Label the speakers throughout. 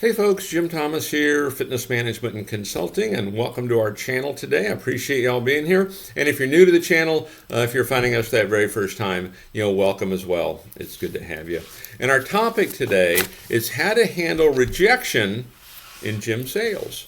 Speaker 1: Hey folks, Jim Thomas here, Fitness Management and Consulting, and welcome to our channel today. I appreciate y'all being here. And if you're new to the channel, if you're finding us that very first time, welcome as well. It's good to have you. And our topic today is how to handle rejection in gym sales.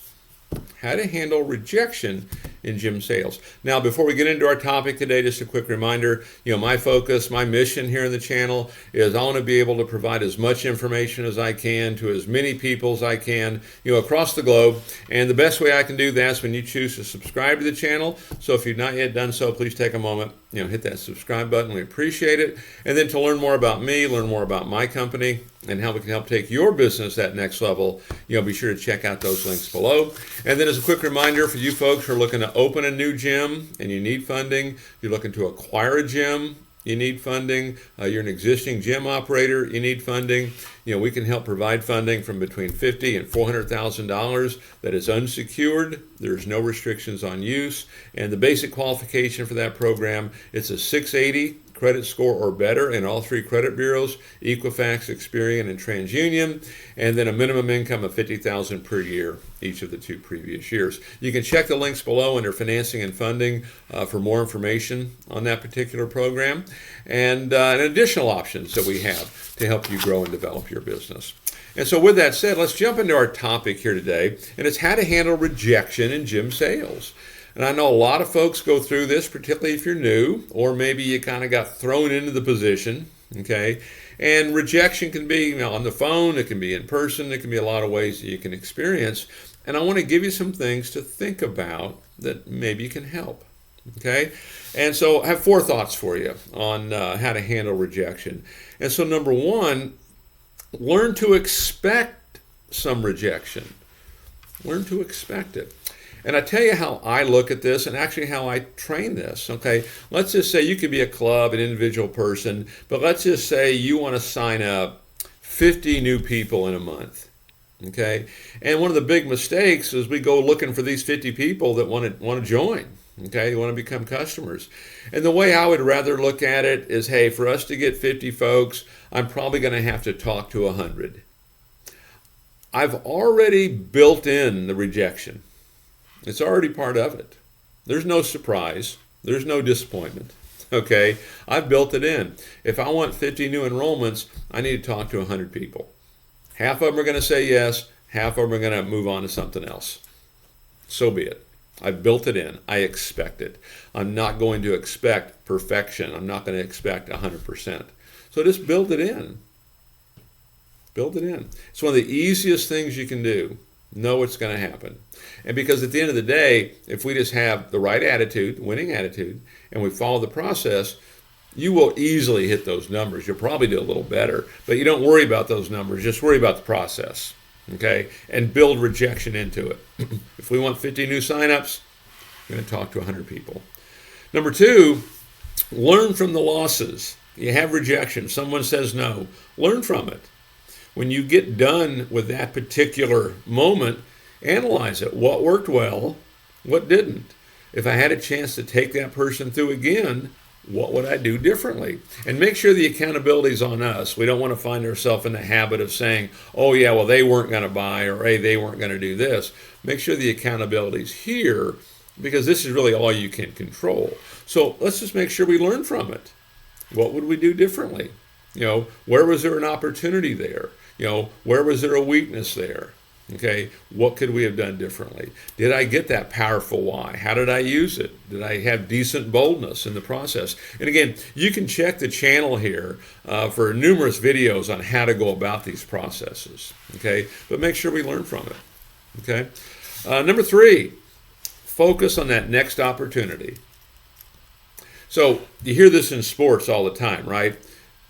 Speaker 1: How to handle rejection in gym sales. Now, before we get into our topic today, just a quick reminder, my focus, my mission here in the channel is I want to be able to provide as much information as I can to as many people as I can, across the globe. And the best way I can do that is when you choose to subscribe to the channel. So if you've not yet done so, please take a moment, hit that subscribe button. We appreciate it. And then to learn more about me, learn more about my company, and how we can help take your business that next level, be sure to check out those links below. And then as a quick reminder for you folks who are looking to open a new gym and you need funding, you're looking to acquire a gym, you need funding, you're an existing gym operator, you need funding, we can help provide funding from between $50,000 and $400,000 that is unsecured. There's no restrictions on use. And the basic qualification for that program, it's a 680 credit score or better in all three credit bureaus, Equifax, Experian, and TransUnion, and then a minimum income of $50,000 per year each of the two previous years. You can check the links below under financing and funding for more information on that particular program and additional options that we have to help you grow and develop your business. And so with that said, let's jump into our topic here today, and it's how to handle rejection in gym sales. And I know a lot of folks go through this, particularly if you're new, or maybe you kind of got thrown into the position, okay? And rejection can be on the phone, it can be in person, it can be a lot of ways that you can experience. And I want to give you some things to think about that maybe can help, okay? And so I have four thoughts for you on how to handle rejection. And so number one, learn to expect some rejection. Learn to expect it. And I tell you how I look at this and actually how I train this, okay? Let's just say you could be a club, an individual person, but let's just say you want to sign up 50 new people in a month, okay? And one of the big mistakes is we go looking for these 50 people that want to join, okay? They want to become customers. And the way I would rather look at it is, hey, for us to get 50 folks, I'm probably going to have to talk to 100. I've already built in the rejection. It's already part of it. There's no surprise. There's no disappointment. Okay? I've built it in. If I want 50 new enrollments, I need to talk to 100 people. Half of them are going to say yes. Half of them are going to move on to something else. So be it. I've built it in. I expect it. I'm not going to expect perfection. I'm not going to expect 100%. So just build it in. Build it in. It's one of the easiest things you can do. Know what's going to happen. And because at the end of the day, if we just have the right attitude, winning attitude, and we follow the process, you will easily hit those numbers. You'll probably do a little better, but you don't worry about those numbers. Just worry about the process, okay? And build rejection into it. If we want 50 new signups, we're going to talk to 100 people. Number two, learn from the losses. You have rejection. Someone says no. Learn from it. When you get done with that particular moment, analyze it. What worked well? What didn't? If I had a chance to take that person through again, what would I do differently? And make sure the accountability is on us. We don't want to find ourselves in the habit of saying, oh yeah, well they weren't going to buy, or hey, they weren't going to do this. Make sure the accountability is here, because this is really all you can control. So let's just make sure we learn from it. What would we do differently? Where was there an opportunity there? Where was there a weakness there? Okay, what could we have done differently? Did I get that powerful why? How did I use it? Did I have decent boldness in the process? And again, you can check the channel here for numerous videos on how to go about these processes. Okay, but make sure we learn from it. Okay, number three, focus on that next opportunity. So you hear this in sports all the time, right?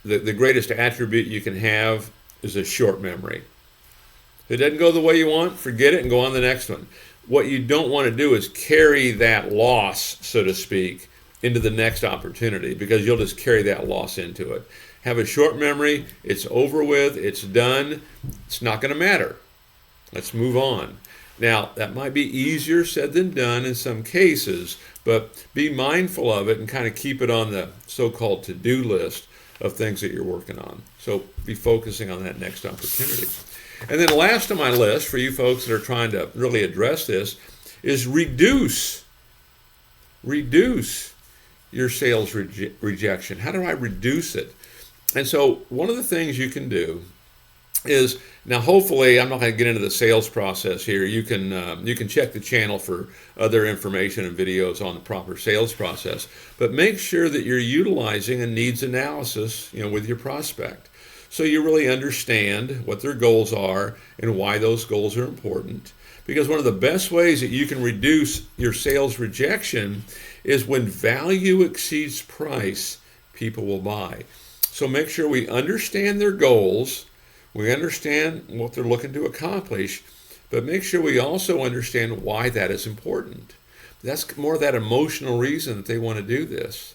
Speaker 1: The greatest attribute you can have is a short memory. If it doesn't go the way you want, forget it and go on to the next one. What you don't want to do is carry that loss, so to speak, into the next opportunity, because you'll just carry that loss into it. Have a short memory. It's over with. It's done. It's not going to matter. Let's move on. Now, that might be easier said than done in some cases, but be mindful of it and kind of keep it on the so-called to-do list of things that you're working on. So be focusing on that next opportunity. And then last on my list for you folks that are trying to really address this is reduce your sales rejection. How do I reduce it? And so one of the things you can do is, now hopefully I'm not going to get into the sales process here. You can check the channel for other information and videos on the proper sales process, but make sure that you're utilizing a needs analysis, with your prospect, so you really understand what their goals are and why those goals are important. Because one of the best ways that you can reduce your sales rejection is when value exceeds price, people will buy. So make sure we understand their goals, we understand what they're looking to accomplish, but make sure we also understand why that is important. That's more that emotional reason that they want to do this,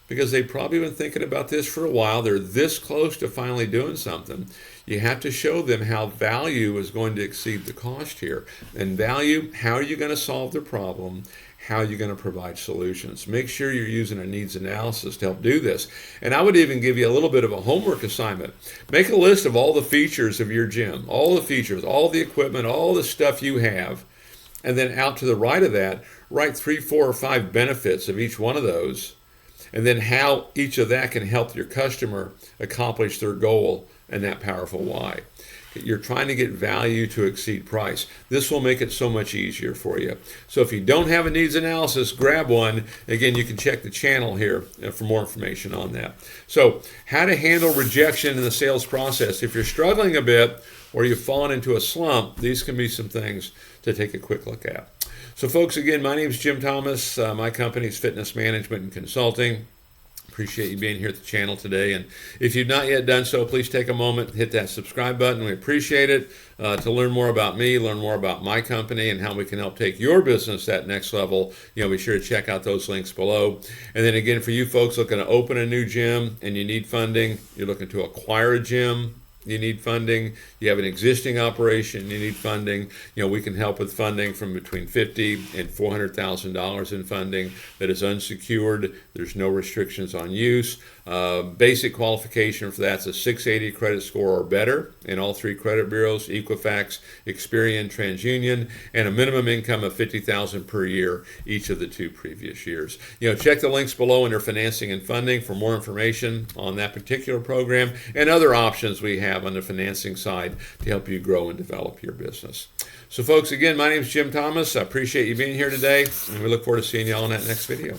Speaker 1: because they've probably been thinking about this for a while. They're this close to finally doing something. You have to show them how value is going to exceed the cost here. And value, how are you going to solve the problem? How are you going to provide solutions? Make sure you're using a needs analysis to help do this. And I would even give you a little bit of a homework assignment. Make a list of all the features of your gym, all the features, all the equipment, all the stuff you have, and then out to the right of that, write 3, 4, or 5 benefits of each one of those, and then how each of that can help your customer accomplish their goal and that powerful why. You're trying to get value to exceed price. This will make it so much easier for you. So if you don't have a needs analysis, grab one. Again, you can check the channel here for more information on that. So how to handle rejection in the sales process. If you're struggling a bit or you've fallen into a slump, these can be some things to take a quick look at. So folks, again, my name is Jim Thomas. My company is Fitness Management and Consulting. Appreciate you being here at the channel today. And if you've not yet done so, please take a moment, hit that subscribe button. We appreciate it. To learn more about me, learn more about my company, and how we can help take your business that next level, be sure to check out those links below. And then again, for you folks looking to open a new gym and you need funding, you're looking to acquire a gym, you need funding, you have an existing operation, you need funding, we can help with funding from between $50,000 and $400,000 in funding that is unsecured. There's no restrictions on use. Basic qualification for that's a 680 credit score or better in all 3 credit bureaus, Equifax, Experian, TransUnion, and a minimum income of $50,000 per year each of the 2 previous years. Check the links below under financing and funding for more information on that particular program and other options we have on the financing side to help you grow and develop your business. So folks, again, my name is Jim Thomas. I appreciate you being here today, and we look forward to seeing you all in that next video.